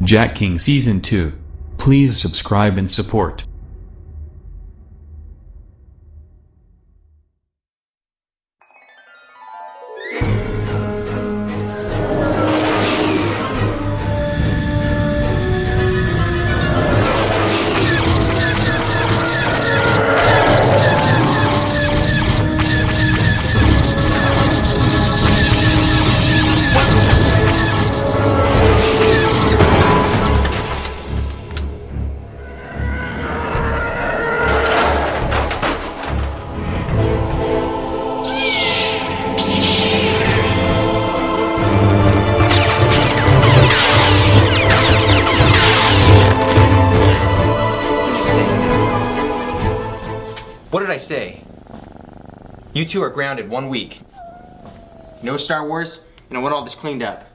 Jack King Season 2. Please subscribe and support. What did I say? You two are grounded 1 week. No Star Wars, and I want all this cleaned up.